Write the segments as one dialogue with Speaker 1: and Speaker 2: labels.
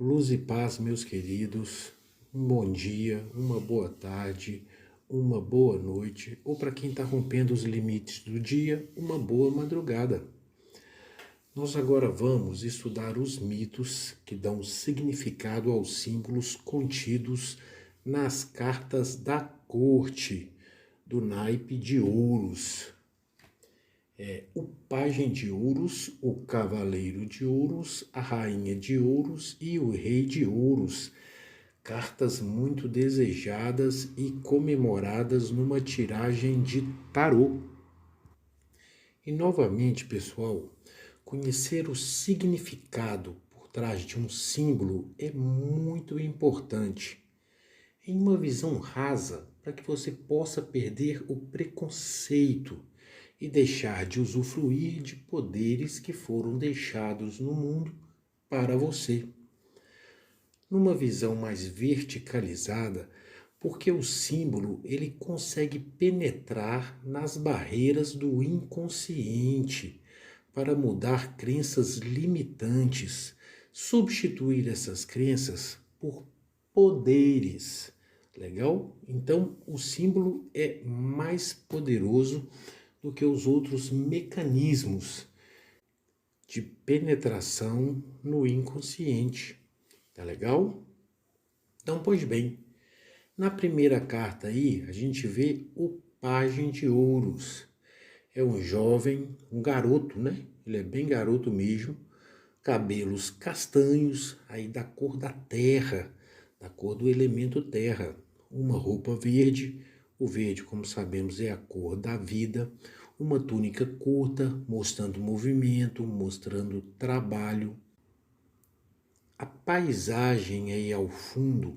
Speaker 1: Luz e paz, meus queridos. Um bom dia, uma boa tarde, uma boa noite, ou para quem está rompendo os limites do dia, uma boa madrugada. Nós agora vamos estudar os mitos que dão significado aos símbolos contidos nas cartas da corte do naipe de ouros. O pajem de ouros, o cavaleiro de ouros, a rainha de ouros e o rei de ouros. Cartas muito desejadas e comemoradas numa tiragem de tarô. E novamente, pessoal, conhecer o significado por trás de um símbolo é muito importante. Em uma visão rasa, para que você possa perder o preconceito e deixar de usufruir de poderes que foram deixados no mundo para você. Numa visão mais verticalizada, porque o símbolo ele consegue penetrar nas barreiras do inconsciente para mudar crenças limitantes, substituir essas crenças por poderes. Legal? Então, o símbolo é mais poderoso do que os outros mecanismos de penetração no inconsciente. Tá legal? Então, pois bem, na primeira carta aí, a gente vê o pajem de ouros. É um jovem, um garoto, né? Ele é bem garoto mesmo, cabelos castanhos, aí da cor da terra, da cor do elemento terra. Uma roupa verde, o verde, como sabemos, é a cor da vida. Uma túnica curta, mostrando movimento, mostrando trabalho. A paisagem aí ao fundo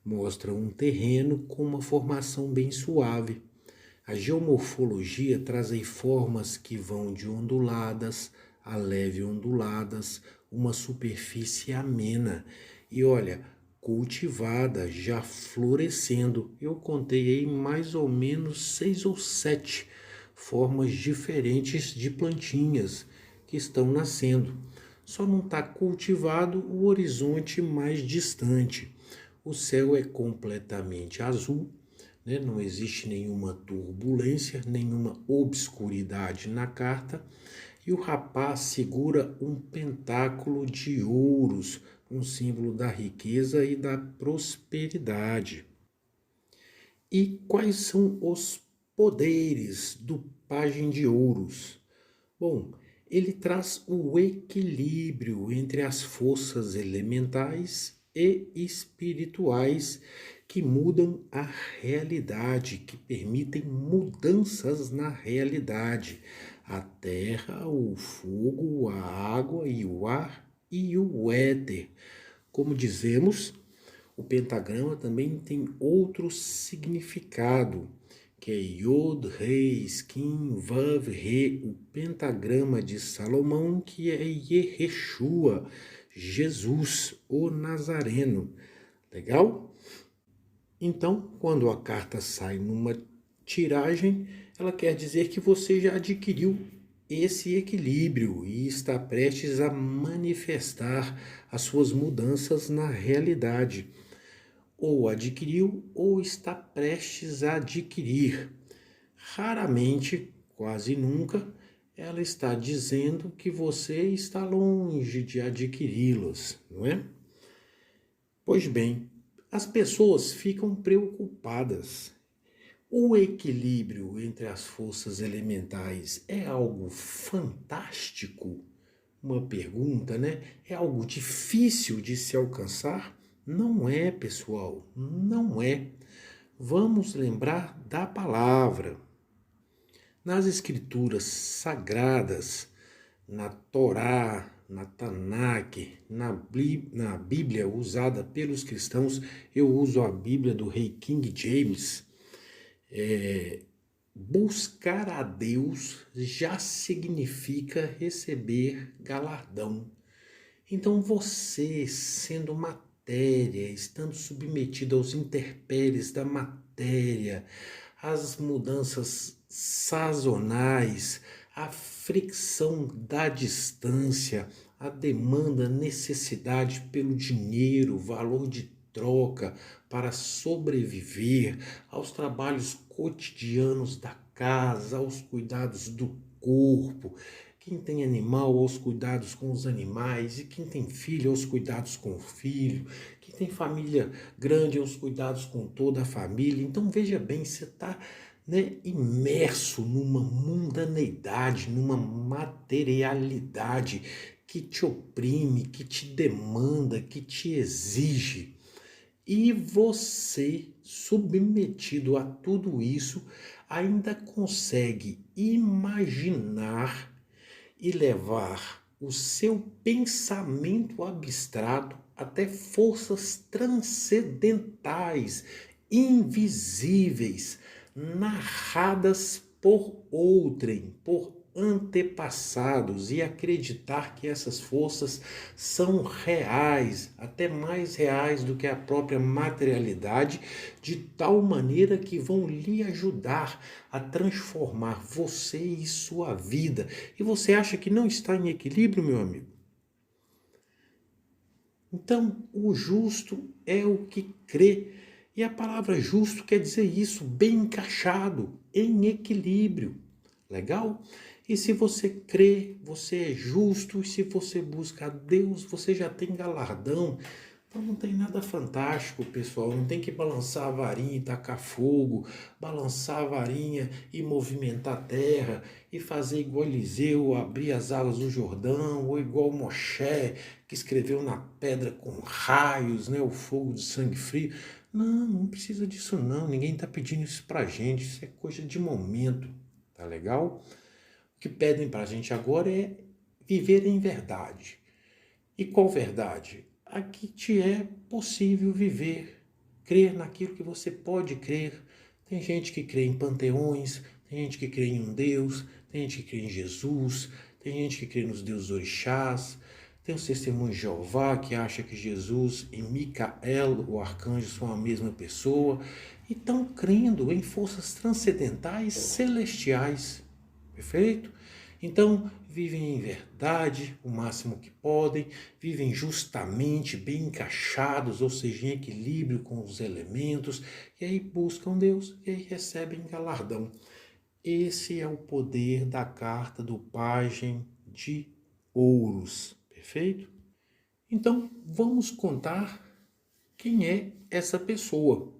Speaker 1: mostra um terreno com uma formação bem suave. A geomorfologia traz aí formas que vão de onduladas a leve onduladas, uma superfície amena. E olha, cultivada, já florescendo. Eu contei aí mais ou menos 6 ou 7 formas diferentes de plantinhas que estão nascendo. Só não está cultivado o horizonte mais distante. O céu é completamente azul, né? Não existe nenhuma turbulência, nenhuma obscuridade na carta. E o rapaz segura um pentáculo de ouros, um símbolo da riqueza e da prosperidade. E quais são os poderes do pajem de ouros? Bom, ele traz o equilíbrio entre as forças elementais e espirituais que mudam a realidade, que permitem mudanças na realidade. A terra, o fogo, a água e o ar e o éter. Como dizemos, o pentagrama também tem outro significado, que é Yod, Rei, Skin, Vav, Re, o pentagrama de Salomão, que é Yeshua, Jesus, o Nazareno. Legal? Então, quando a carta sai numa tiragem, ela quer dizer que você já adquiriu esse equilíbrio e está prestes a manifestar as suas mudanças na realidade. Ou adquiriu ou está prestes a adquirir. Raramente, quase nunca, ela está dizendo que você está longe de adquiri-los, não é? Pois bem, as pessoas ficam preocupadas. O equilíbrio entre as forças elementais é algo fantástico? Uma pergunta, né? É algo difícil de se alcançar? Não é, pessoal, não é. Vamos lembrar da palavra. Nas escrituras sagradas, na Torá, na Tanakh, na Bíblia usada pelos cristãos, eu uso a Bíblia do rei King James, buscar a Deus já significa receber galardão. Então você, sendo matéria, estando submetido aos intempéries da matéria, às mudanças sazonais, à fricção da distância, a demanda, a necessidade pelo dinheiro, valor de troca para sobreviver, aos trabalhos cotidianos da casa, aos cuidados do corpo. Quem tem animal, aos cuidados com os animais, e quem tem filho, aos cuidados com o filho, quem tem família grande, aos cuidados com toda a família. Então veja bem, você está, né, imerso numa mundaneidade, numa materialidade que te oprime, que te demanda, que te exige. E você, submetido a tudo isso, ainda consegue imaginar e levar o seu pensamento abstrato até forças transcendentais, invisíveis, narradas por outrem, por antepassados, e acreditar que essas forças são reais, até mais reais do que a própria materialidade, de tal maneira que vão lhe ajudar a transformar você e sua vida. E você acha que não está em equilíbrio, meu amigo? Então, o justo é o que crê. E a palavra justo quer dizer isso, bem encaixado, em equilíbrio. Legal? E se você crê, você é justo, e se você busca a Deus, você já tem galardão. Então não tem nada fantástico, pessoal. Não tem que balançar a varinha e tacar fogo, balançar a varinha e movimentar a terra, e fazer igual Eliseu, abrir as águas do Jordão, ou igual Moshe, que escreveu na pedra com raios, né, o fogo de sangue frio. Não, não precisa disso não. Ninguém está pedindo isso pra gente. Isso é coisa de momento. Tá legal? O que pedem pra gente agora é viver em verdade. E qual verdade? A que te é possível viver, crer naquilo que você pode crer. Tem gente que crê em panteões, tem gente que crê em um Deus, tem gente que crê em Jesus, tem gente que crê nos deuses orixás, tem os testemunhos de Jeová que acha que Jesus e Micael, o arcanjo, são a mesma pessoa, e estão crendo em forças transcendentais celestiais. Perfeito? Então, vivem em verdade o máximo que podem, vivem justamente, bem encaixados, ou seja, em equilíbrio com os elementos, e aí buscam Deus e aí recebem galardão. Esse é o poder da carta do pajem de ouros. Perfeito? Então, vamos contar quem é essa pessoa.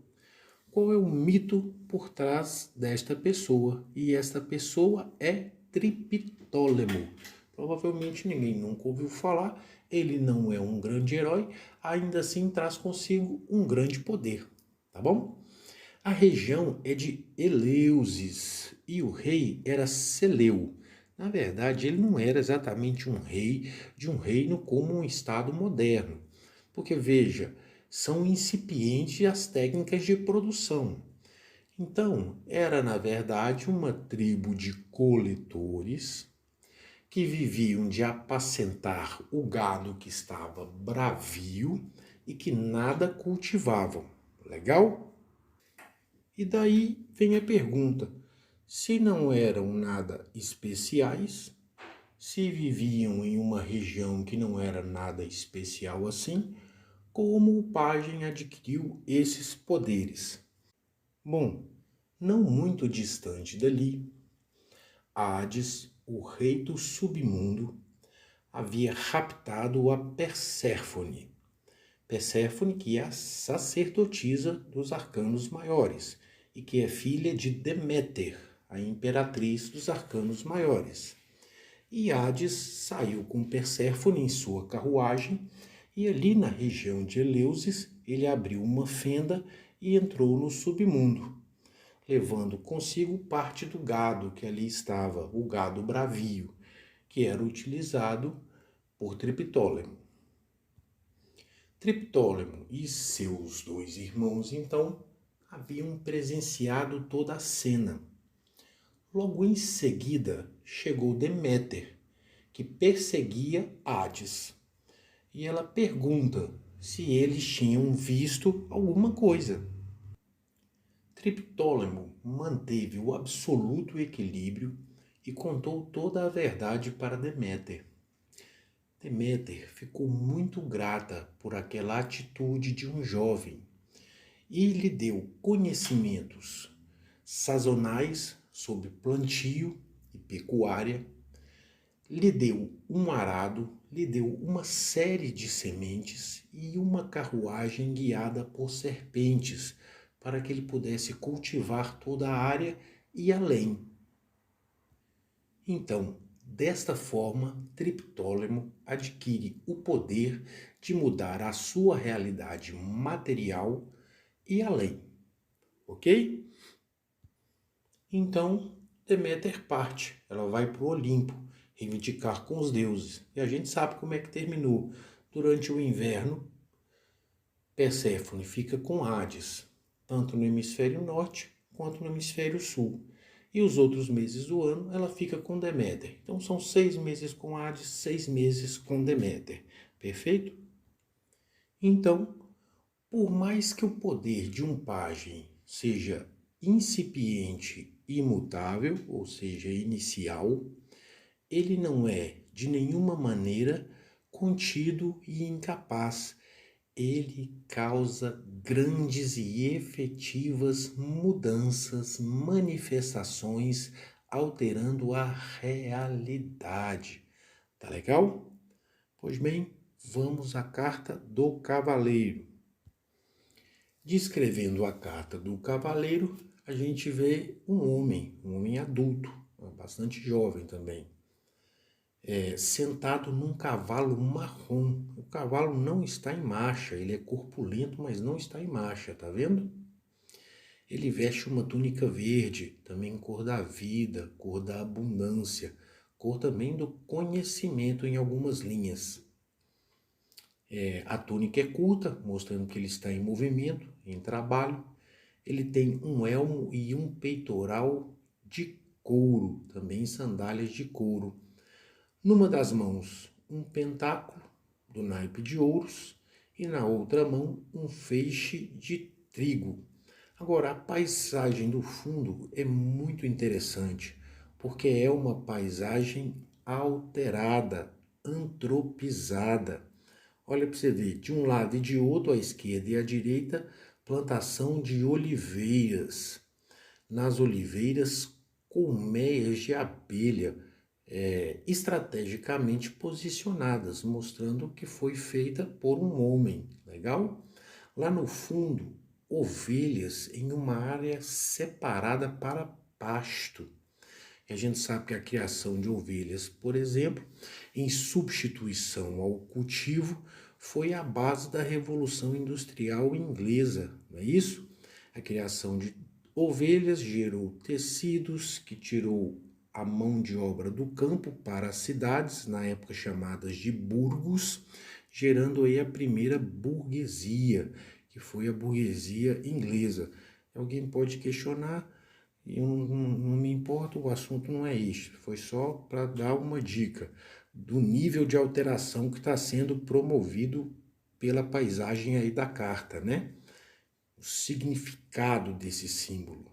Speaker 1: Qual é o mito por trás desta pessoa? E esta pessoa é Triptólemo. Provavelmente ninguém nunca ouviu falar, ele não é um grande herói, ainda assim traz consigo um grande poder, tá bom? A região é de Eleusis e o rei era Seleu. Na verdade, ele não era exatamente um rei de um reino como um estado moderno, porque veja, são incipientes as técnicas de produção. Então, era na verdade uma tribo de coletores que viviam de apacentar o gado que estava bravio e que nada cultivavam. Legal? E daí vem a pergunta: se não eram nada especiais, se viviam em uma região que não era nada especial assim, como o pajem adquiriu esses poderes? Bom, não muito distante dali, Hades, o rei do submundo, havia raptado a Perséfone. Perséfone, que é a sacerdotisa dos arcanos maiores e que é filha de Deméter, a imperatriz dos arcanos maiores. E Hades saiu com Perséfone em sua carruagem, e ali na região de Eleusis ele abriu uma fenda e entrou no submundo, levando consigo parte do gado que ali estava, o gado bravio, que era utilizado por Triptólemo. Triptólemo e seus dois irmãos, então, haviam presenciado toda a cena. Logo em seguida chegou Deméter, que perseguia Hades, e ela pergunta se eles tinham visto alguma coisa. Triptólemo manteve o absoluto equilíbrio e contou toda a verdade para Deméter. Deméter ficou muito grata por aquela atitude de um jovem e lhe deu conhecimentos sazonais sobre plantio e pecuária, lhe deu um arado, lhe deu uma série de sementes e uma carruagem guiada por serpentes, para que ele pudesse cultivar toda a área e além. Então, desta forma, Triptólemo adquire o poder de mudar a sua realidade material e além, ok? Então, Deméter parte, ela vai para o Olimpo, reivindicar com os deuses. E a gente sabe como é que terminou. Durante o inverno, Perséfone fica com Hades, tanto no hemisfério norte quanto no hemisfério sul. E os outros meses do ano ela fica com Deméter. Então são 6 meses com Hades, 6 meses com Deméter. Perfeito? Então, por mais que o poder de um pajem seja incipiente e imutável, ou seja, inicial, ele não é de nenhuma maneira contido e incapaz. Ele causa grandes e efetivas mudanças, manifestações, alterando a realidade. Tá legal? Pois bem, vamos à carta do cavaleiro. Descrevendo a carta do cavaleiro, a gente vê um homem adulto, bastante jovem também, sentado num cavalo marrom. O cavalo não está em marcha, ele é corpulento, mas não está em marcha, tá vendo? Ele veste uma túnica verde, também cor da vida, cor da abundância, cor também do conhecimento em algumas linhas. A túnica é curta, mostrando que ele está em movimento, em trabalho. Ele tem um elmo e um peitoral de couro, também sandálias de couro. Numa das mãos, um pentáculo do naipe de ouros e na outra mão, um feixe de trigo. Agora, a paisagem do fundo é muito interessante, porque é uma paisagem alterada, antropizada. Olha para você ver, de um lado e de outro, à esquerda e à direita, plantação de oliveiras. Nas oliveiras, colmeias de abelha, estrategicamente posicionadas, mostrando que foi feita por um homem. Legal? Lá no fundo, ovelhas em uma área separada para pasto. E a gente sabe que a criação de ovelhas, por exemplo, em substituição ao cultivo, foi a base da Revolução Industrial Inglesa, não é isso? A criação de ovelhas gerou tecidos, que tirou a mão de obra do campo para as cidades, na época chamadas de burgos, gerando aí a primeira burguesia, que foi a burguesia inglesa. Alguém pode questionar, e não me importa, o assunto não é isso, foi só para dar uma dica do nível de alteração que está sendo promovido pela paisagem aí da carta, né? O significado desse símbolo.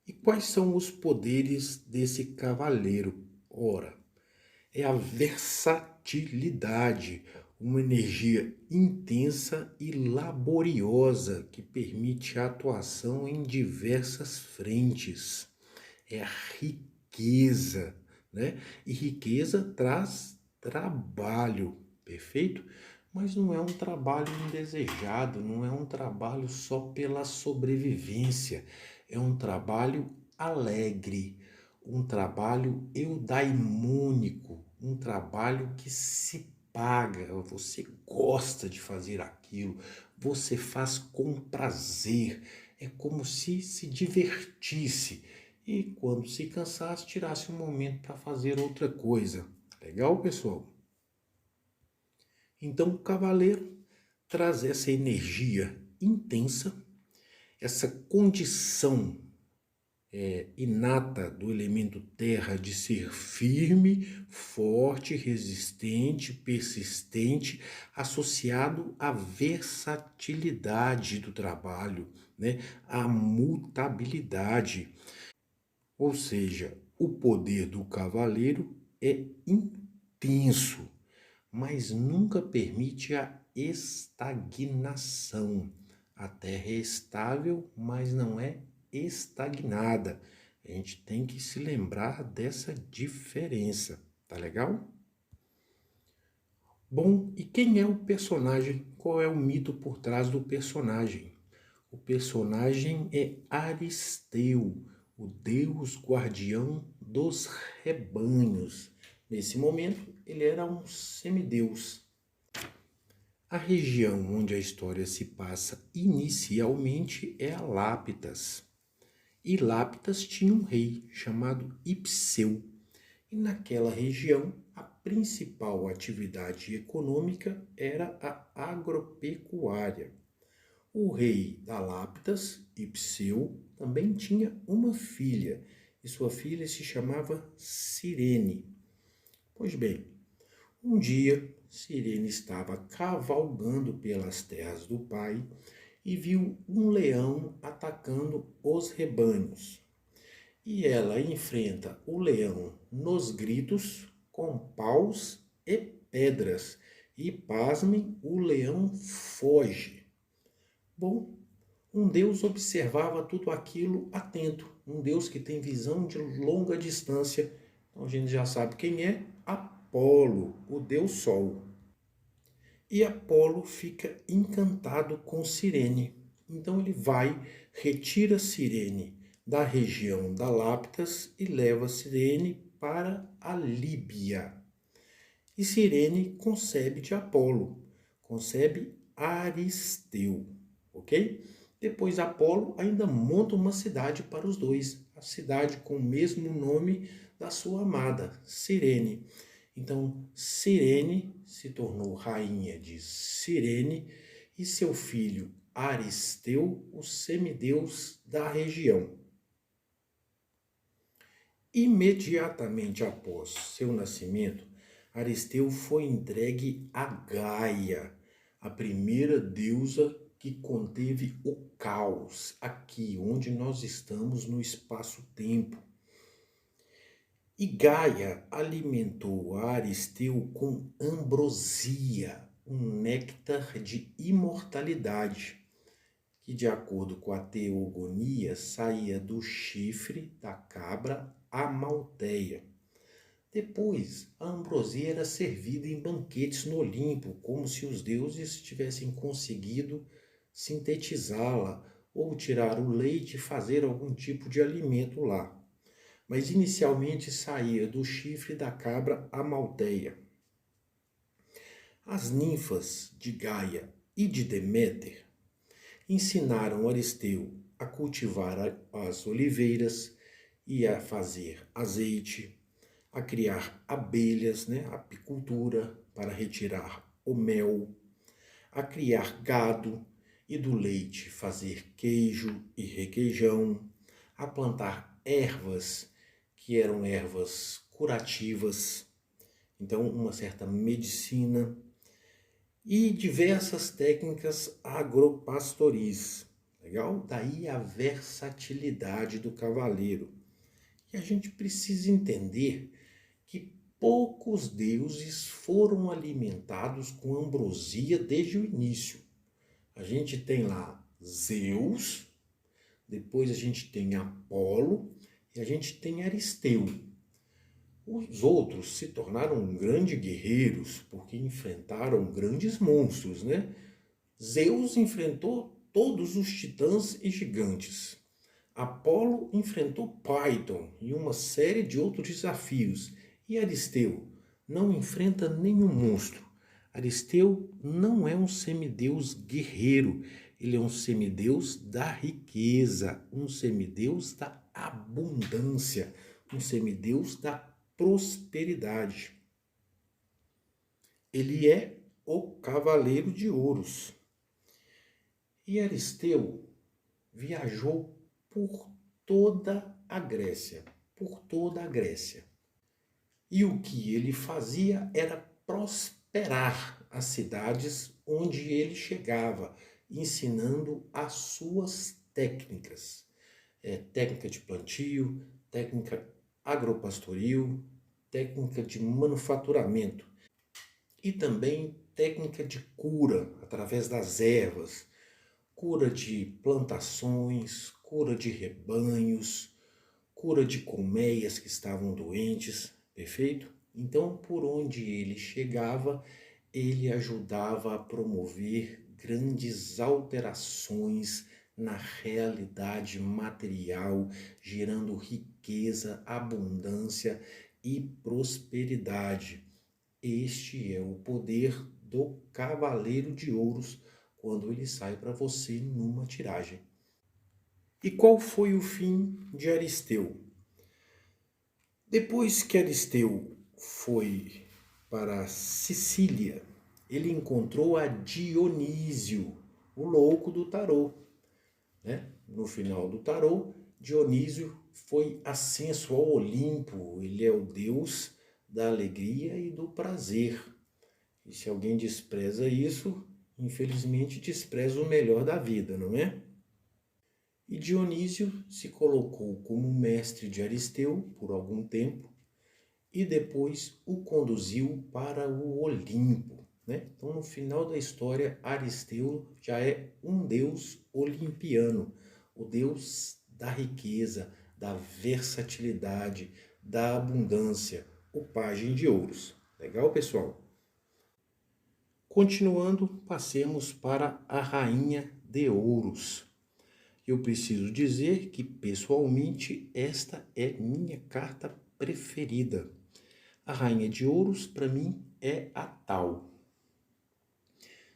Speaker 1: E quais são os poderes desse cavaleiro? Ora, é a versatilidade, uma energia intensa e laboriosa que permite a atuação em diversas frentes. É a riqueza, né? E riqueza traz trabalho, perfeito? Mas não é um trabalho indesejado, não é um trabalho só pela sobrevivência, é um trabalho alegre, um trabalho eudaimônico, um trabalho que se paga, você gosta de fazer aquilo, você faz com prazer, é como se divertisse e quando se cansasse, tirasse um momento para fazer outra coisa. Legal, pessoal? Então, o cavaleiro traz essa energia intensa, essa condição inata do elemento terra de ser firme, forte, resistente, persistente, associado à versatilidade do trabalho, né? À mutabilidade. Ou seja, o poder do cavaleiro é intenso, mas nunca permite a estagnação. A terra é estável, mas não é estagnada. A gente tem que se lembrar dessa diferença, tá legal? Bom, e quem é o personagem? Qual é o mito por trás do personagem? O personagem é Aristeu, o deus guardião dos rebanhos. Nesse momento, ele era um semideus. A região onde a história se passa inicialmente é a Lápitas. E Lápitas tinha um rei chamado Ipseu. E naquela região, a principal atividade econômica era a agropecuária. O rei da Lápitas, Ipseu, também tinha uma filha, e sua filha se chamava Cirene. Pois bem, um dia, Cirene estava cavalgando pelas terras do pai e viu um leão atacando os rebanhos. E ela enfrenta o leão nos gritos, com paus e pedras. E, pasmem, o leão foge. Bom, um Deus observava tudo aquilo atento. Um Deus que tem visão de longa distância. Então a gente já sabe quem é: Apolo, o Deus Sol. E Apolo fica encantado com Cirene. Então ele vai, retira Cirene da região da Lápitas e leva Cirene para a Líbia. E Cirene concebe de Apolo, concebe Aristeu, ok? Depois Apolo ainda monta uma cidade para os dois, a cidade com o mesmo nome da sua amada, Cirene. Então, Cirene se tornou rainha de Cirene e seu filho Aristeu, o semideus da região. Imediatamente após seu nascimento, Aristeu foi entregue a Gaia, a primeira deusa que conteve o caos, aqui onde nós estamos no espaço-tempo. E Gaia alimentou Aristeu com ambrosia, um néctar de imortalidade, que, de acordo com a teogonia, saía do chifre da cabra Amalteia. Depois, a ambrosia era servida em banquetes no Olimpo, como se os deuses tivessem conseguido sintetizá-la ou tirar o leite e fazer algum tipo de alimento lá. Mas inicialmente saía do chifre da cabra Amalteia. As ninfas de Gaia e de Deméter ensinaram Aristeu a cultivar as oliveiras e a fazer azeite, a criar abelhas, apicultura, para retirar o mel, a criar gado e do leite fazer queijo e requeijão, a plantar ervas, que eram ervas curativas, então uma certa medicina, e diversas técnicas agropastoris. Legal? Daí a versatilidade do cavaleiro. E a gente precisa entender que poucos deuses foram alimentados com ambrosia desde o início. A gente tem lá Zeus, depois a gente tem Apolo e a gente tem Aristeu. Os outros se tornaram grandes guerreiros porque enfrentaram grandes monstros, Zeus enfrentou todos os titãs e gigantes. Apolo enfrentou Python e uma série de outros desafios. E Aristeu não enfrenta nenhum monstro. Aristeu não é um semideus guerreiro. Ele é um semideus da riqueza, um semideus da abundância, um semideus da prosperidade. Ele é o cavaleiro de ouros. E Aristeu viajou por toda a Grécia, E o que ele fazia era prosperar as cidades onde ele chegava, ensinando as suas técnicas. Técnica de plantio, técnica agropastoril, técnica de manufaturamento e também técnica de cura através das ervas, cura de plantações, cura de rebanhos, cura de colmeias que estavam doentes, perfeito? Então, por onde ele chegava, ele ajudava a promover grandes alterações na realidade material, gerando riqueza, abundância e prosperidade. Este é o poder do Cavaleiro de Ouros quando ele sai para você numa tiragem. E qual foi o fim de Aristeu? Depois que Aristeu foi para Sicília, ele encontrou a Dionísio, o louco do tarô, né? No final do tarô, Dionísio foi ascenso ao Olimpo, ele é o deus da alegria e do prazer. E se alguém despreza isso, infelizmente despreza o melhor da vida, não é? E Dionísio se colocou como mestre de Aristeu por algum tempo e depois o conduziu para o Olimpo, né? Então, no final da história, Aristeu já é um deus olimpiano, o deus da riqueza, da versatilidade, da abundância, o pajem de ouros. Legal, pessoal? Continuando, passemos para a Rainha de Ouros. Eu preciso dizer que, pessoalmente, esta é minha carta preferida. A Rainha de Ouros, para mim, é a tal.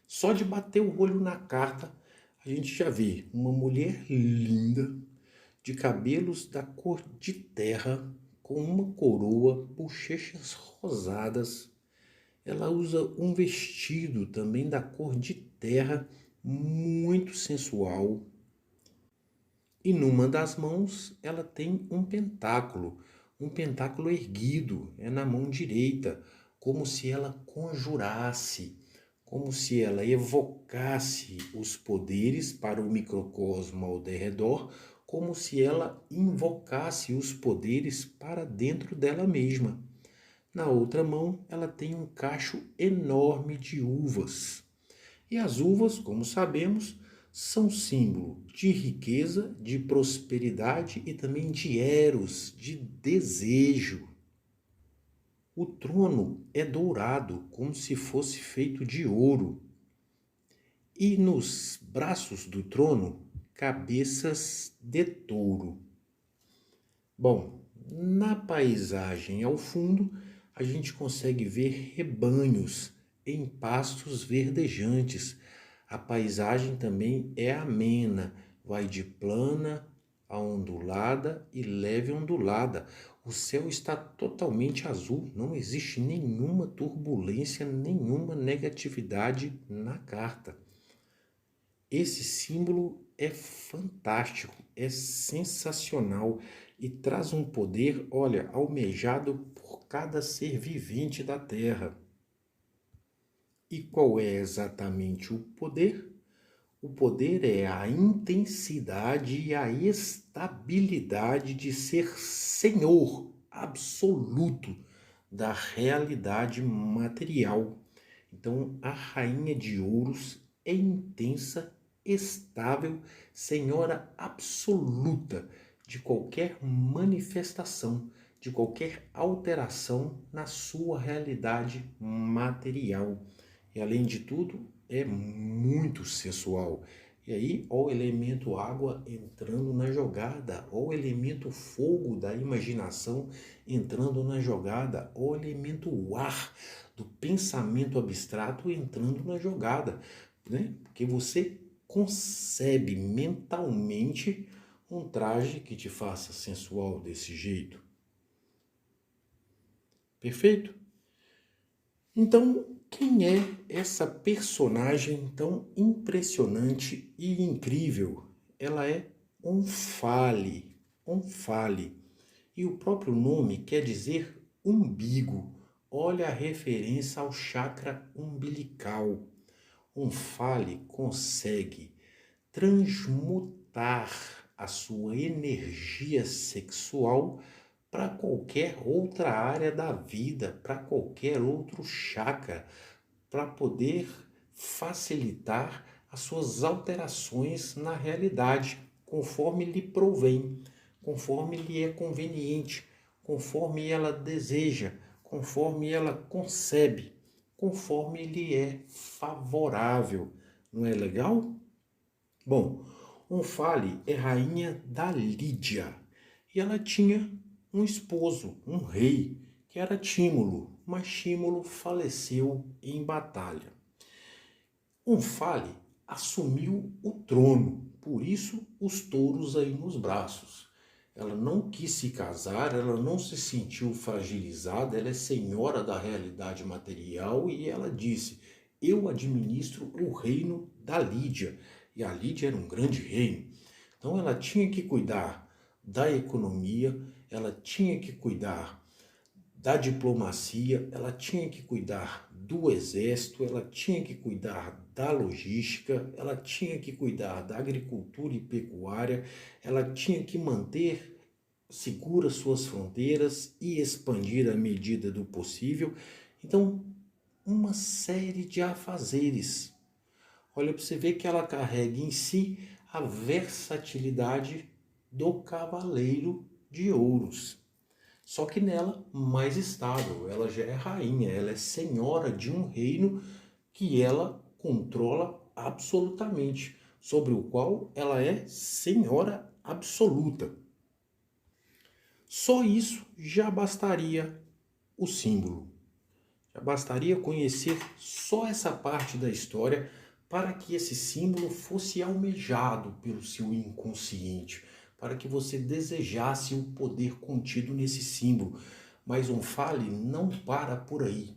Speaker 1: Só de bater o olho na carta, a gente já vê uma mulher linda, de cabelos da cor de terra, com uma coroa, bochechas rosadas. Ela usa um vestido também da cor de terra, muito sensual. E numa das mãos ela tem um pentáculo erguido, é na mão direita, como se ela conjurasse, como se ela evocasse os poderes para o microcosmo ao derredor, como se ela invocasse os poderes para dentro dela mesma. Na outra mão ela tem um cacho enorme de uvas. E as uvas, como sabemos, são símbolo de riqueza, de prosperidade e também de eros, de desejo. O trono é dourado, como se fosse feito de ouro. E nos braços do trono, cabeças de touro. Bom, na paisagem ao fundo, a gente consegue ver rebanhos em pastos verdejantes. A paisagem também é amena, vai de plana a ondulada e leve ondulada. O céu está totalmente azul, não existe nenhuma turbulência, nenhuma negatividade na carta. Esse símbolo é fantástico, é sensacional e traz um poder, olha, almejado por cada ser vivente da Terra. E qual é exatamente o poder? O poder é a intensidade e a estabilidade de ser senhor absoluto da realidade material. Então, a Rainha de Ouros é intensa, estável, senhora absoluta de qualquer manifestação, de qualquer alteração na sua realidade material. E além de tudo, é muito sensual. E aí, ó o elemento água entrando na jogada, ó o elemento fogo da imaginação entrando na jogada, ó o elemento ar do pensamento abstrato entrando na jogada, né? Porque você concebe mentalmente um traje que te faça sensual desse jeito. Perfeito? Então, quem é essa personagem tão impressionante e incrível? Ela é Omphale, Omphale. E o próprio nome quer dizer umbigo. Olha a referência ao chakra umbilical. Omphale consegue transmutar a sua energia sexual para qualquer outra área da vida, para qualquer outro chakra, para poder facilitar as suas alterações na realidade, conforme lhe provém, conforme lhe é conveniente, conforme ela deseja, conforme ela concebe, conforme lhe é favorável. Não é legal? Bom, Omphale é rainha da Lídia e ela tinha um esposo, um rei, que era Tímulo, mas Tímulo faleceu em batalha. Omphale assumiu o trono, por isso os touros aí nos braços. Ela não quis se casar, ela não se sentiu fragilizada, ela é senhora da realidade material e ela disse: eu administro o reino da Lídia. E a Lídia era um grande reino. Então ela tinha que cuidar da economia, ela tinha que cuidar da diplomacia, ela tinha que cuidar do exército, ela tinha que cuidar da logística, ela tinha que cuidar da agricultura e pecuária, ela tinha que manter seguras suas fronteiras e expandir à medida do possível. Então, uma série de afazeres. Olha para você ver que ela carrega em si a versatilidade do cavaleiro de ouros. Só que nela, mais estável, ela já é rainha, ela é senhora de um reino que ela controla absolutamente, sobre o qual ela é senhora absoluta. Só isso já bastaria o símbolo. Já bastaria conhecer só essa parte da história para que esse símbolo fosse almejado pelo seu inconsciente, para que você desejasse o poder contido nesse símbolo. Mas Omphale não para por aí.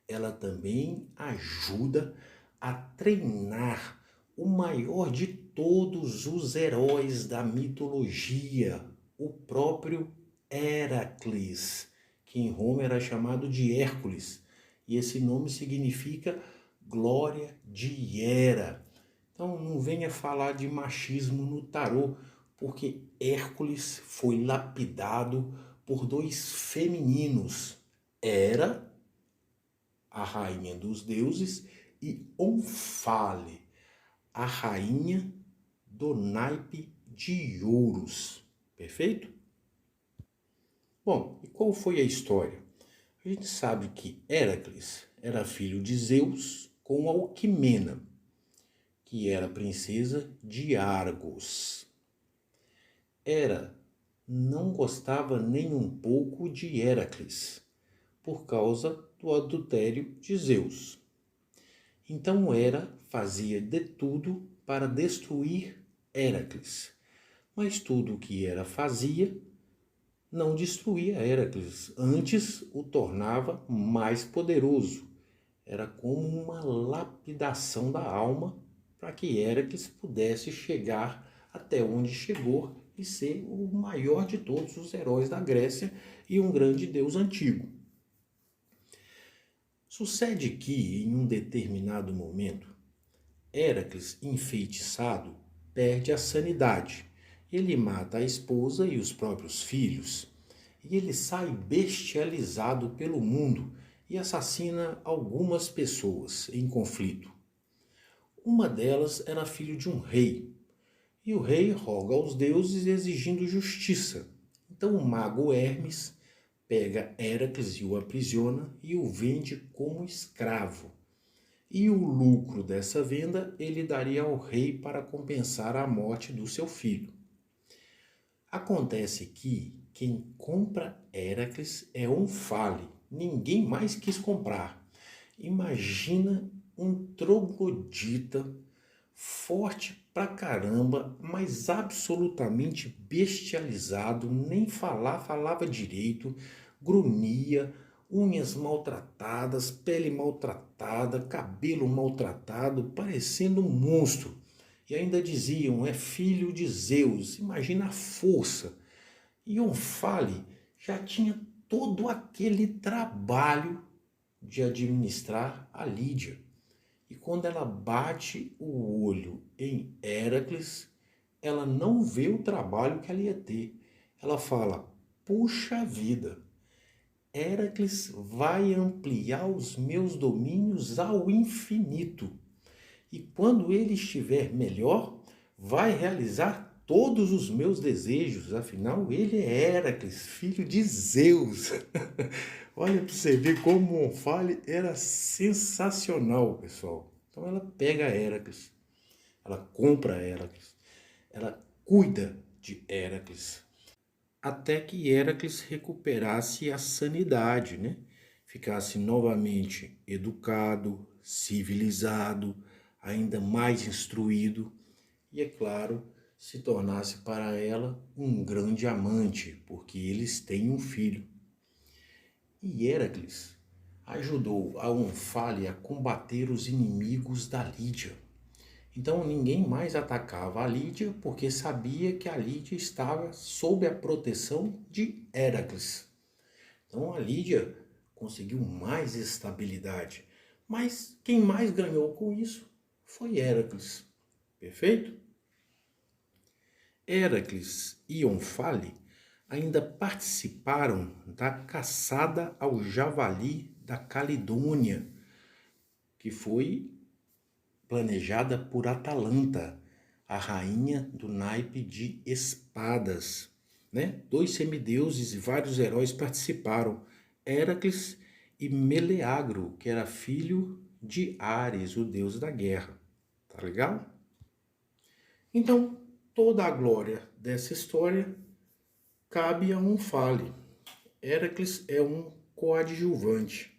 Speaker 1: Ela também ajuda a treinar o maior de todos os heróis da mitologia, o próprio Heracles, que em Roma era chamado de Hércules, e esse nome significa glória de Hera. Então não venha falar de machismo no tarô, porque Hércules foi lapidado por dois femininos, Hera, a rainha dos deuses, e Omphale, a rainha do naipe de ouros. Perfeito? Bom, e qual foi a história? A gente sabe que Heracles era filho de Zeus com Alquimena, que era princesa de Argos. Hera não gostava nem um pouco de Heracles, por causa do adultério de Zeus. Então Hera fazia de tudo para destruir Heracles, mas tudo o que Hera fazia não destruía Heracles, antes o tornava mais poderoso. Era como uma lapidação da alma para que Heracles pudesse chegar até onde chegou e ser o maior de todos os heróis da Grécia e um grande deus antigo. Sucede que, em um determinado momento, Heracles, enfeitiçado, perde a sanidade. Ele mata a esposa e os próprios filhos. E ele sai bestializado pelo mundo e assassina algumas pessoas em conflito. Uma delas era filho de um rei. E o rei roga aos deuses exigindo justiça. Então o mago Hermes pega Heracles e o aprisiona e o vende como escravo. E o lucro dessa venda ele daria ao rei para compensar a morte do seu filho. Acontece que quem compra Heracles é Omphale, ninguém mais quis comprar. Imagina um troglodita forte pra caramba, mas absolutamente bestializado, nem falava direito, grunhia, unhas maltratadas, pele maltratada, cabelo maltratado, parecendo um monstro. E ainda diziam, é filho de Zeus, imagina a força. E Omphale já tinha todo aquele trabalho de administrar a Lídia. E quando ela bate o olho em Heracles, ela não vê o trabalho que ela ia ter. Ela fala, puxa vida, Héracles vai ampliar os meus domínios ao infinito. E quando ele estiver melhor, vai realizar todos os meus desejos. Afinal, ele é Héracles, filho de Zeus. Olha para você ver como Omphale era sensacional, pessoal. Então ela pega Héracles, ela compra Héracles, ela cuida de Héracles, até que Héracles recuperasse a sanidade, né? Ficasse novamente educado, civilizado, ainda mais instruído e, é claro, se tornasse para ela um grande amante, porque eles têm um filho. E Héracles ajudou a Omphale a combater os inimigos da Lídia. Então ninguém mais atacava a Lídia porque sabia que a Lídia estava sob a proteção de Héracles. Então a Lídia conseguiu mais estabilidade. Mas quem mais ganhou com isso foi Héracles. Perfeito? Héracles e Omphale ainda participaram da caçada ao javali da Calidônia, que foi planejada por Atalanta, a rainha do naipe de espadas. Né? 2 semideuses e vários heróis participaram, Héracles e Meleagro, que era filho de Ares, o deus da guerra. Tá legal? Então, toda a glória dessa história cabe a Omphale. Héracles é um coadjuvante.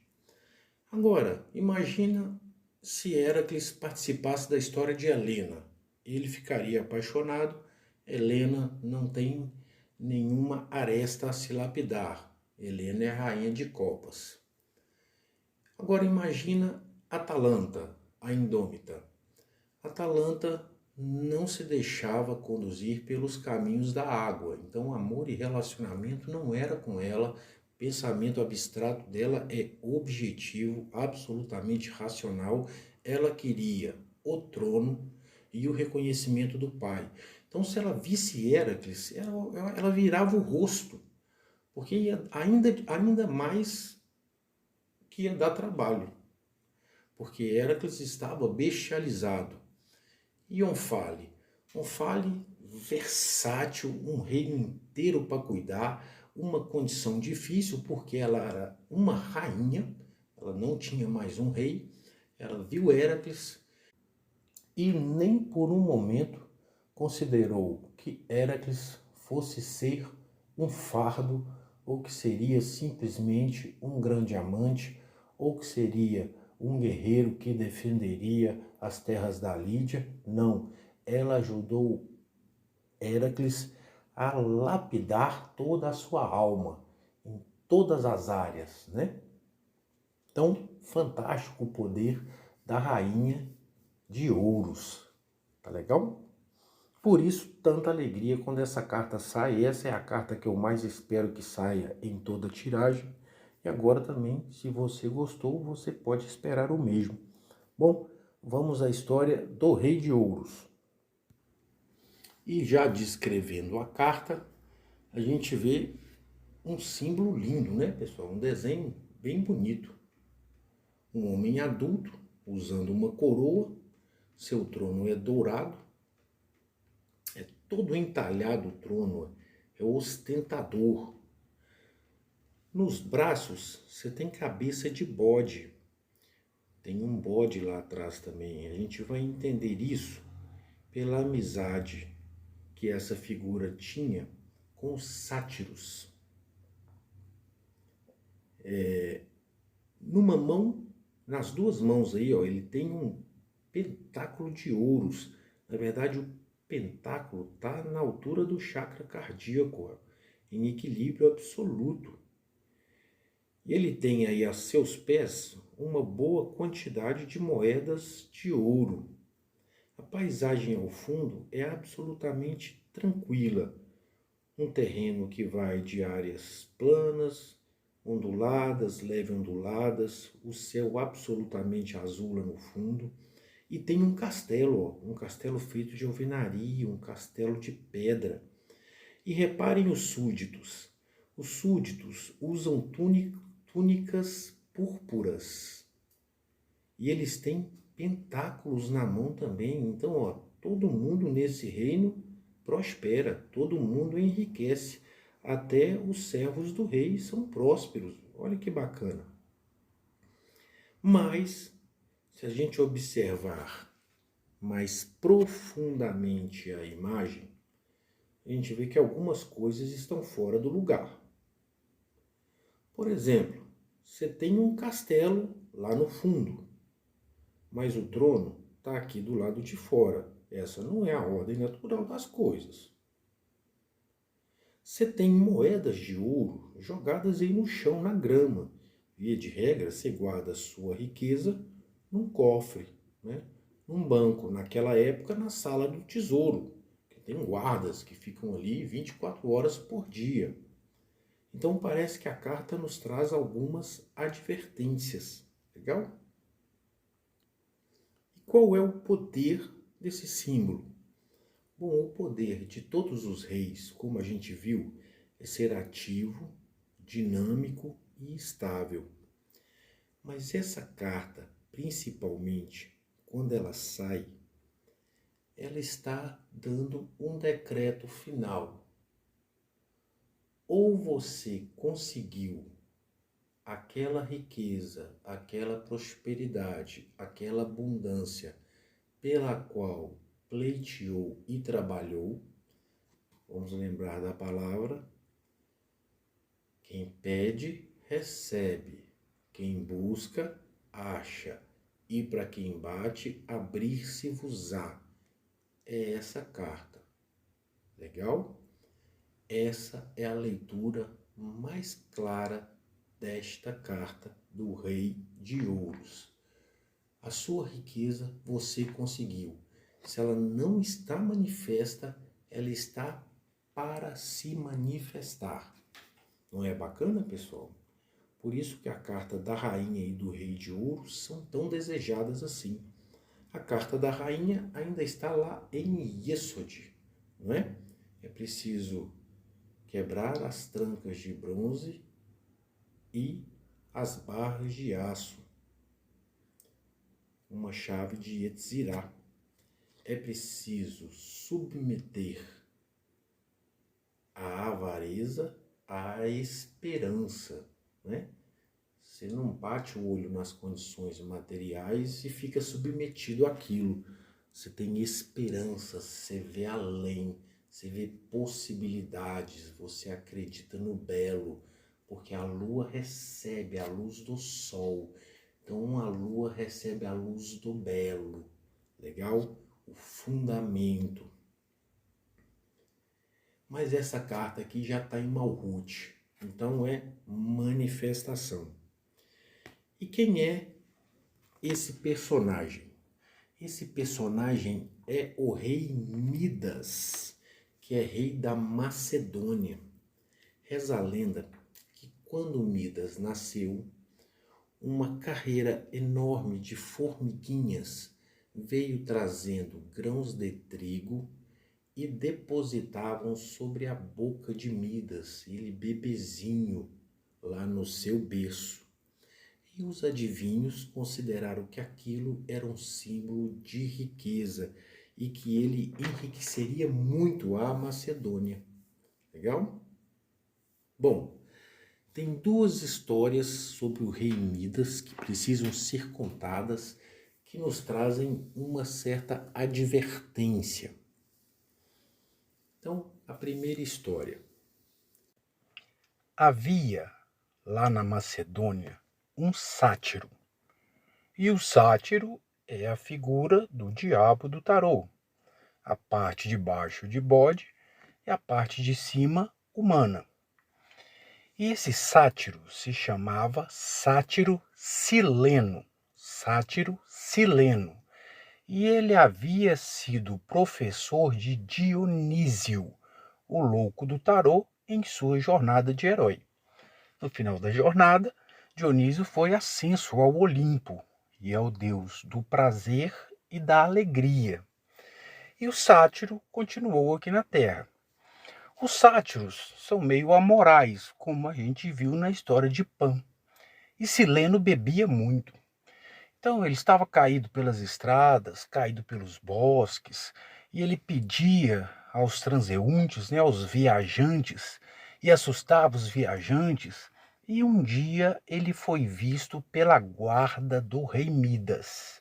Speaker 1: Agora, imagina se Héracles participasse da história de Helena. Ele ficaria apaixonado. Helena não tem nenhuma aresta a se lapidar. Helena é a rainha de copas. Agora imagina Atalanta, a indômita. Atalanta não se deixava conduzir pelos caminhos da água. Então amor e relacionamento não era com ela. O pensamento abstrato dela é objetivo, absolutamente racional. Ela queria o trono e o reconhecimento do pai. Então se ela visse Héracles, ela virava o rosto, porque ainda mais que ia dar trabalho, porque Héracles estava bestializado. E Omphale? Omphale, versátil, um reino inteiro para cuidar, uma condição difícil porque ela era uma rainha, ela não tinha mais um rei, ela viu Héracles e nem por um momento considerou que Héracles fosse ser um fardo ou que seria simplesmente um grande amante ou que seria um guerreiro que defenderia as terras da Lídia. Não, ela ajudou Héracles a lapidar toda a sua alma, em todas as áreas, né? Então, fantástico o poder da rainha de ouros, tá legal? Por isso, tanta alegria quando essa carta sai. Essa é a carta que eu mais espero que saia em toda a tiragem. E agora também, se você gostou, você pode esperar o mesmo. Bom, vamos à história do Rei de Ouros. E já descrevendo a carta, a gente vê um símbolo lindo, né, pessoal? Um desenho bem bonito. Um homem adulto usando uma coroa, seu trono é dourado, é todo entalhado o trono, é ostentador. Nos braços você tem cabeça de bode, tem um bode lá atrás também. A gente vai entender isso pela amizade que essa figura tinha com os sátiros. Numa mão, nas duas mãos aí, ó, ele tem um pentáculo de ouros. Na verdade, o pentáculo está na altura do chakra cardíaco, ó, em equilíbrio absoluto. E ele tem aí a seus pés uma boa quantidade de moedas de ouro. A paisagem ao fundo é absolutamente tranquila. Um terreno que vai de áreas planas, onduladas, leve onduladas, o céu absolutamente azul lá no fundo. E tem um castelo, ó, um castelo feito de alvenaria, um castelo de pedra. E reparem os súditos. Os súditos usam túnicas púrpuras e eles têm pentáculos na mão também. Então, ó, todo mundo nesse reino prospera, todo mundo enriquece. Até os servos do rei são prósperos. Olha que bacana. Mas, se a gente observar mais profundamente a imagem, a gente vê que algumas coisas estão fora do lugar. Por exemplo, você tem um castelo lá no fundo, mas o trono está aqui do lado de fora. Essa não é a ordem natural das coisas. Você tem moedas de ouro jogadas aí no chão, na grama. Via de regra, você guarda a sua riqueza num cofre, né? Num banco. Naquela época, na sala do tesouro. Tem guardas que ficam ali 24 horas por dia. Então parece que a carta nos traz algumas advertências. Legal? E qual é o poder desse símbolo? Bom, o poder de todos os reis, como a gente viu, é ser ativo, dinâmico e estável. Mas essa carta, principalmente, quando ela sai, ela está dando um decreto final. Ou você conseguiu aquela riqueza, aquela prosperidade, aquela abundância pela qual pleiteou e trabalhou. Vamos lembrar da palavra: quem pede, recebe. Quem busca, acha. E para quem bate, abrir-se-vos-á. É essa carta. Legal? Essa é a leitura mais clara desta carta do Rei de Ouros. A sua riqueza você conseguiu. Se ela não está manifesta, ela está para se manifestar. Não é bacana, pessoal? Por isso que a carta da rainha e do rei de ouros são tão desejadas assim. A carta da rainha ainda está lá em Yesod, não é? É preciso quebrar as trancas de bronze e as barras de aço. Uma chave de Yetzirah. É preciso submeter a avareza à esperança, né? Você não bate o olho nas condições materiais e fica submetido àquilo. Você tem esperança, você vê além, você vê possibilidades, você acredita no belo, porque a lua recebe a luz do sol. Então a lua recebe a luz do belo. Legal? O fundamento. Mas essa carta aqui já está em Malhut, então é manifestação. E quem é esse personagem? Esse personagem é o rei Midas, que é rei da Macedônia. Reza a lenda que quando Midas nasceu, uma carreira enorme de formiguinhas veio trazendo grãos de trigo e depositavam sobre a boca de Midas, ele bebezinho, lá no seu berço. E os adivinhos consideraram que aquilo era um símbolo de riqueza e que ele enriqueceria muito a Macedônia. Legal? Bom, tem duas histórias sobre o rei Midas que precisam ser contadas, que nos trazem uma certa advertência. Então, a primeira história. Havia, lá na Macedônia, um sátiro. E o sátiro é a figura do diabo do tarô. A parte de baixo de bode e a parte de cima humana. E esse sátiro se chamava Sátiro Sileno. Sátiro Sileno. E ele havia sido professor de Dionísio, o louco do tarô, em sua jornada de herói. No final da jornada, Dionísio foi ascenso ao Olimpo e é o deus do prazer e da alegria. E o sátiro continuou aqui na Terra.
Speaker 2: Os sátiros são meio amorais, como a gente viu na história de Pan. E Sileno bebia muito. Então ele estava caído pelas estradas, caído pelos bosques, e ele pedia aos transeuntes, né, aos viajantes, e assustava os viajantes. E um dia ele foi visto pela guarda do rei Midas,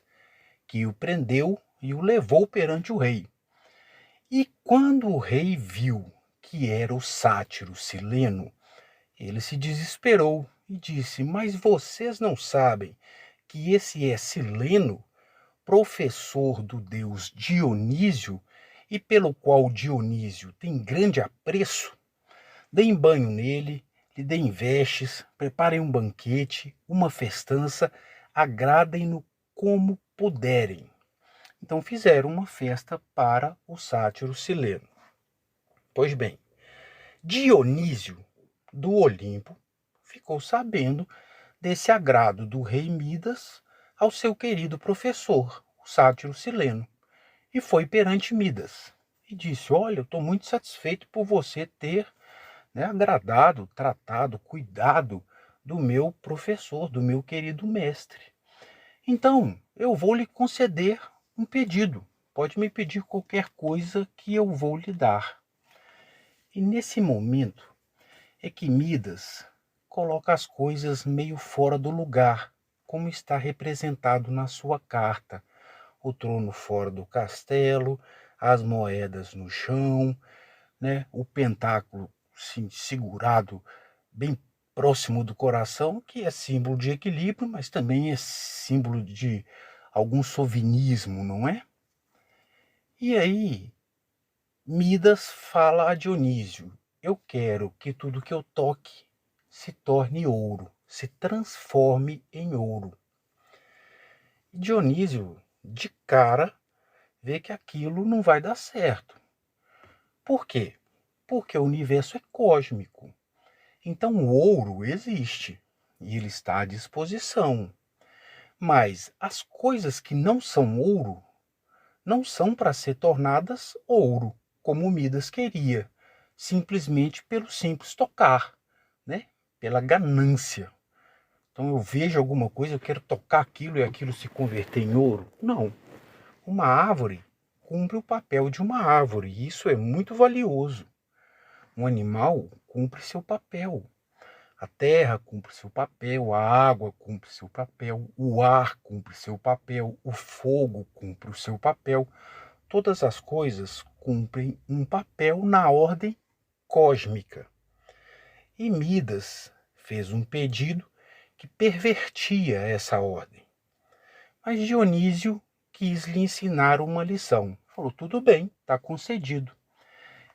Speaker 2: que o prendeu e o levou perante o rei. E quando o rei viu que era o sátiro Sileno, ele se desesperou e disse: Mas vocês não sabem que esse é Sileno, professor do deus Dionísio, e pelo qual Dionísio tem grande apreço? Deem banho nele, lhe deem vestes, preparem um banquete, uma festança, agradem-no como puderem. Então fizeram uma festa para o sátiro Sileno. Pois bem, Dionísio do Olimpo ficou sabendo desse agrado do rei Midas ao seu querido professor, o sátiro Sileno, e foi perante Midas e disse: Olha, eu estou muito satisfeito por você ter, né, agradado, tratado, cuidado do meu professor, do meu querido mestre. Então, eu vou lhe conceder um pedido. Pode me pedir qualquer coisa que eu vou lhe dar. E nesse momento é que Midas coloca as coisas meio fora do lugar, como está representado na sua carta. O trono fora do castelo, as moedas no chão, né? O pentáculo segurado bem próximo do coração, que é símbolo de equilíbrio, mas também é símbolo de algum sovinismo, não é? E aí, Midas fala a Dionísio: Eu quero que tudo que eu toque se torne ouro, se transforme em ouro. E Dionísio, de cara, vê que aquilo não vai dar certo. Por quê? Porque o universo é cósmico. Então o ouro existe e ele está à disposição. Mas as coisas que não são ouro não são para ser tornadas ouro, como Midas queria, simplesmente pelo simples tocar, né? Pela ganância. Então eu vejo alguma coisa, eu quero tocar aquilo e aquilo se converter em ouro. Não. Uma árvore cumpre o papel de uma árvore, e isso é muito valioso. Um animal cumpre seu papel. A terra cumpre seu papel, a água cumpre seu papel, o ar cumpre seu papel, o fogo cumpre o seu papel. Todas as coisas cumprem um papel na ordem cósmica. E Midas fez um pedido que pervertia essa ordem. Mas Dionísio quis lhe ensinar uma lição. Falou: tudo bem, está concedido.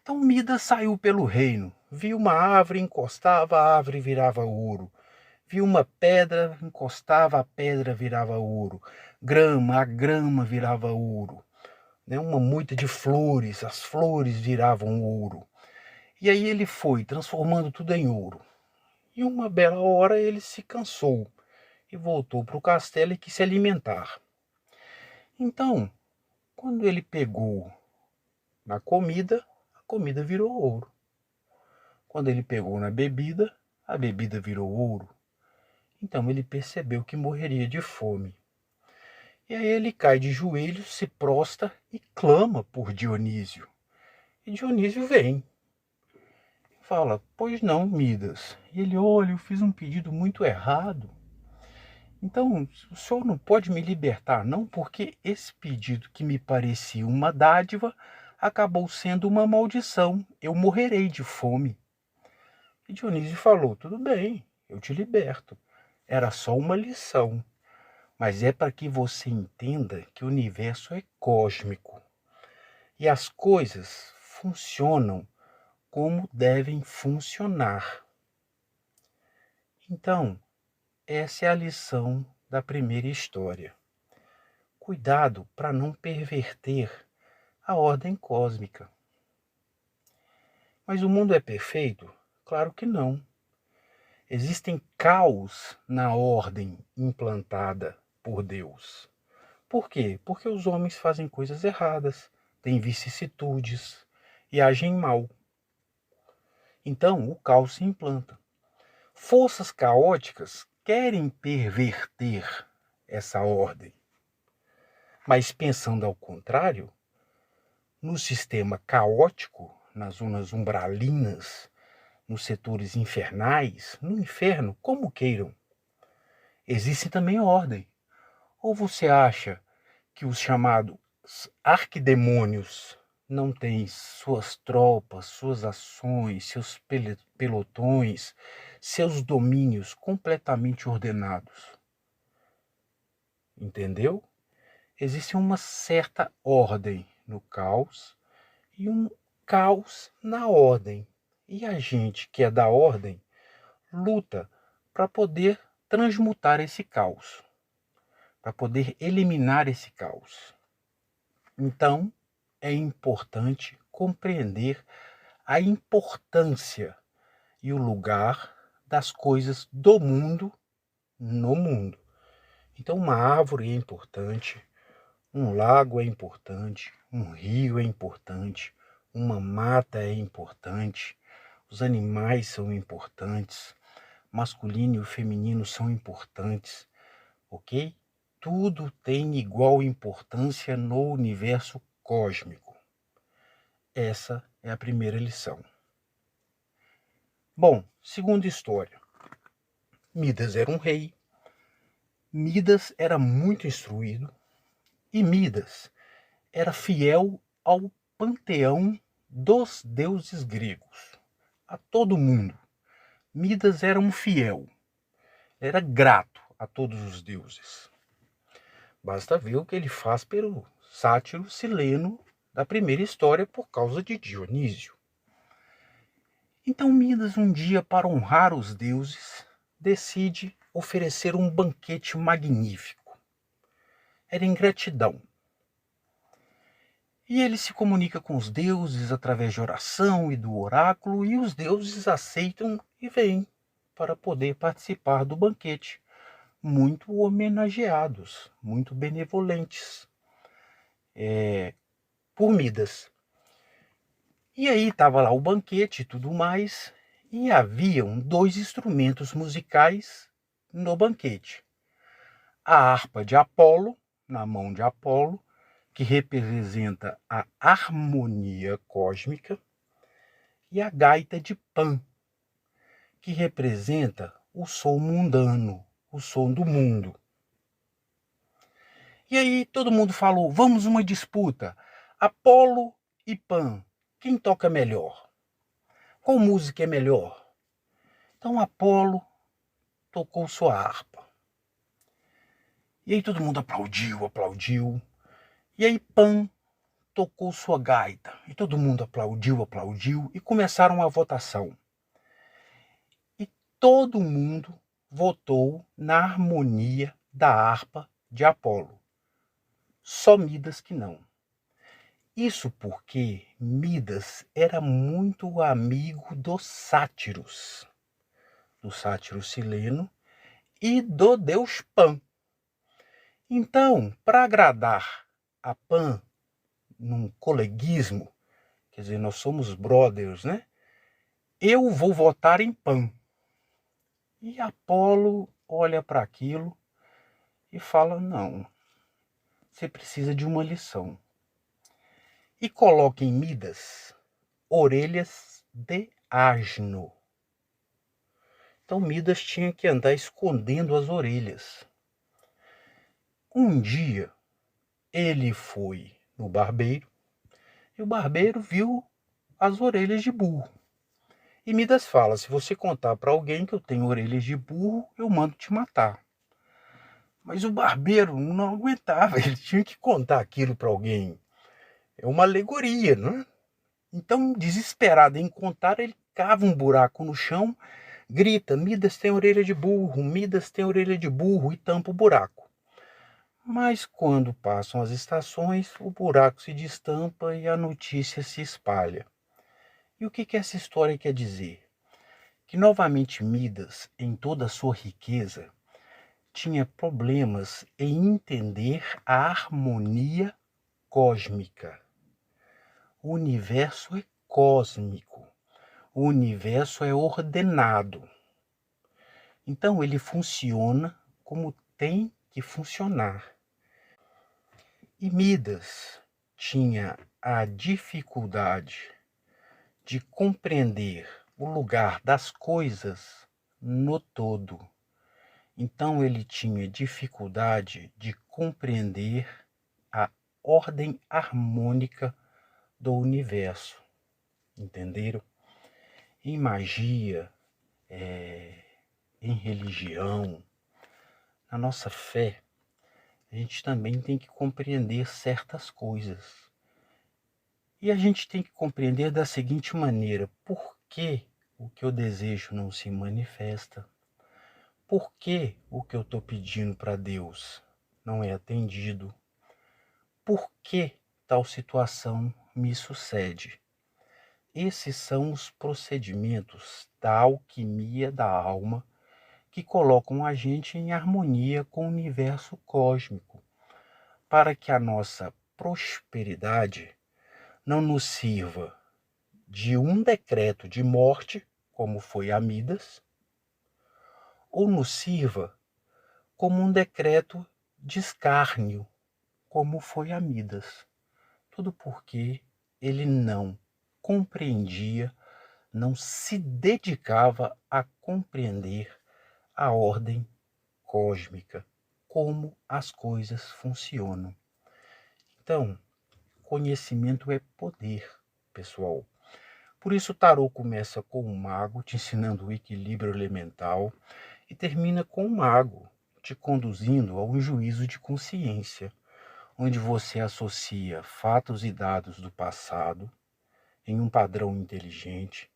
Speaker 2: Então Midas saiu pelo reino, viu uma árvore, encostava, a árvore virava ouro. Viu uma pedra, encostava, a pedra virava ouro. Grama, a grama virava ouro. Né? Uma moita de flores, as flores viravam ouro. E aí ele foi transformando tudo em ouro. E uma bela hora ele se cansou e voltou para o castelo e quis se alimentar. Então, quando ele pegou na comida, a comida virou ouro. Quando ele pegou na bebida, a bebida virou ouro. Então ele percebeu que morreria de fome. E aí ele cai de joelhos, se prostra e clama por Dionísio. E Dionísio vem. Fala: Pois não, Midas. E ele: Olha, eu fiz um pedido muito errado. Então, o senhor não pode me libertar, não, porque esse pedido que me parecia uma dádiva acabou sendo uma maldição. Eu morrerei de fome. E Dionísio falou: Tudo bem, eu te liberto. Era só uma lição. Mas é para que você entenda que o universo é cósmico. E as coisas funcionam como devem funcionar. Então, essa é a lição da primeira história. Cuidado para não perverter a ordem cósmica. Mas o mundo é perfeito? Claro que não. Existem caos na ordem implantada por Deus. Por quê? Porque os homens fazem coisas erradas, têm vicissitudes e agem mal. Então o caos se implanta. Forças caóticas querem perverter essa ordem. Mas pensando ao contrário, no sistema caótico, nas zonas umbralinas, nos setores infernais, no inferno, como queiram, existe também ordem. Ou você acha que os chamados arquidemônios não têm suas tropas, suas ações, seus pelotões, seus domínios completamente ordenados? Entendeu? Existe uma certa ordem no caos e um caos na ordem. E a gente que é da ordem luta para poder transmutar esse caos, para poder eliminar esse caos. Então, é importante compreender a importância e o lugar das coisas do mundo no mundo. Então, uma árvore é importante, um lago é importante, um rio é importante, uma mata é importante, os animais são importantes, masculino e o feminino são importantes, ok? Tudo tem igual importância no universo cósmico. Essa é a primeira lição. Bom, segunda história. Midas era um rei. Midas era muito instruído. E Midas era fiel ao panteão dos deuses gregos, a todo mundo. Midas era um fiel, era grato a todos os deuses. Basta ver o que ele faz pelo sátiro Sileno da primeira história por causa de Dionísio. Então Midas, um dia, para honrar os deuses, decide oferecer um banquete magnífico. Era em gratidão. E ele se comunica com os deuses através de oração e do oráculo, e os deuses aceitam e vêm para poder participar do banquete, muito homenageados, muito benevolentes por Midas. E aí estava lá o banquete e tudo mais, e haviam 2 instrumentos musicais no banquete. A harpa de Apolo, na mão de Apolo, que representa a harmonia cósmica, e a gaita de Pan, que representa o som mundano, o som do mundo. E aí todo mundo falou, vamos uma disputa, Apolo e Pan, quem toca melhor? Qual música é melhor? Então Apolo tocou sua harpa. E aí todo mundo aplaudiu. E aí Pan tocou sua gaita. E todo mundo aplaudiu. E começaram a votação. E todo mundo votou na harmonia da harpa de Apolo. Só Midas que não. Isso porque Midas era muito amigo dos sátiros. Do sátiro Sileno e do deus Pan. Então, para agradar a Pan num coleguismo, quer dizer, nós somos brothers, né? Eu vou votar em Pan. E Apolo olha para aquilo e fala, não, você precisa de uma lição. E coloca em Midas orelhas de asno. Então Midas tinha que andar escondendo as orelhas. Um dia, ele foi no barbeiro, e o barbeiro viu as orelhas de burro. E Midas fala, se você contar para alguém que eu tenho orelhas de burro, eu mando te matar. Mas o barbeiro não aguentava, ele tinha que contar aquilo para alguém. É uma alegoria, não é? Então, desesperado em contar, ele cava um buraco no chão, grita, Midas tem orelha de burro, Midas tem orelha de burro, e tampa o buraco. Mas quando passam as estações, o buraco se destampa e a notícia se espalha. E o que essa história quer dizer? Que novamente Midas, em toda a sua riqueza, tinha problemas em entender a harmonia cósmica. O universo é cósmico. o universo é ordenado. Então ele funciona como tem que funcionar. E Midas tinha a dificuldade de compreender o lugar das coisas no todo. Então ele tinha dificuldade de compreender a ordem harmônica do universo. Entenderam? Em magia, em religião, na nossa fé, a gente também tem que compreender certas coisas. E a gente tem que compreender da seguinte maneira: por que o que eu desejo não se manifesta? Por que o que eu estou pedindo para Deus não é atendido? Por que tal situação me sucede? Esses são os procedimentos da alquimia da alma que colocam a gente em harmonia com o universo cósmico, para que a nossa prosperidade não nos sirva de um decreto de morte, como foi a Midas, ou nos sirva como um decreto de escárnio, como foi a Midas. Tudo porque ele não compreendia, não se dedicava a compreender a ordem cósmica, como as coisas funcionam. Então, conhecimento é poder, pessoal. Por isso o tarô começa com um mago te ensinando o equilíbrio elemental e termina com um mago te conduzindo a um juízo de consciência, onde você associa fatos e dados do passado em um padrão inteligente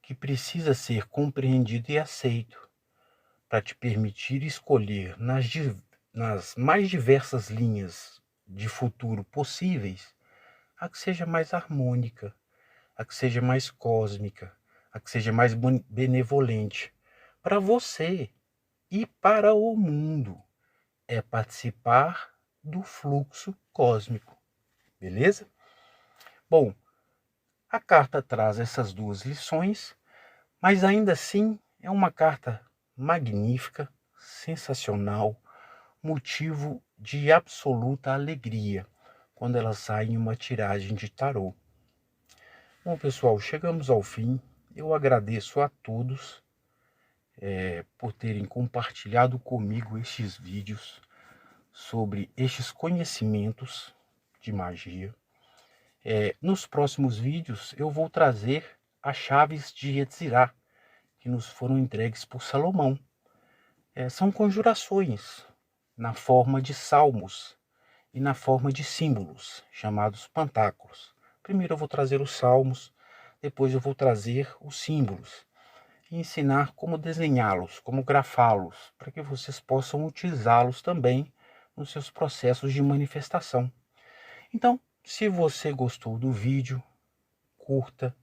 Speaker 2: que precisa ser compreendido e aceito para te permitir escolher nas mais diversas linhas de futuro possíveis a que seja mais harmônica, a que seja mais cósmica, a que seja mais benevolente para você e para o mundo. É participar do fluxo cósmico, beleza? Bom, a carta traz essas duas lições, mas ainda assim é uma carta magnífica, sensacional, motivo de absoluta alegria quando ela sai em uma tiragem de tarô. Bom, pessoal, chegamos ao fim. Eu agradeço a todos por terem compartilhado comigo estes vídeos sobre estes conhecimentos de magia. Nos próximos vídeos eu vou trazer as chaves de Yetzirah, que nos foram entregues por Salomão. São conjurações na forma de salmos e na forma de símbolos, chamados pentáculos. Primeiro eu vou trazer os salmos, depois eu vou trazer os símbolos e ensinar como desenhá-los, como grafá-los, para que vocês possam utilizá-los também nos seus processos de manifestação. Então, se você gostou do vídeo, curta,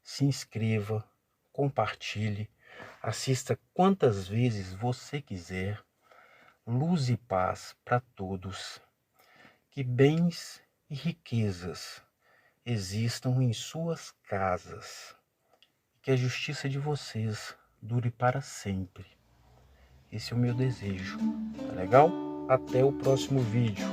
Speaker 2: se inscreva, compartilhe, assista quantas vezes você quiser. Luz e paz para todos. Que bens e riquezas existam em suas casas. Que a justiça de vocês dure para sempre. Esse é o meu desejo. Tá legal? Até o próximo vídeo.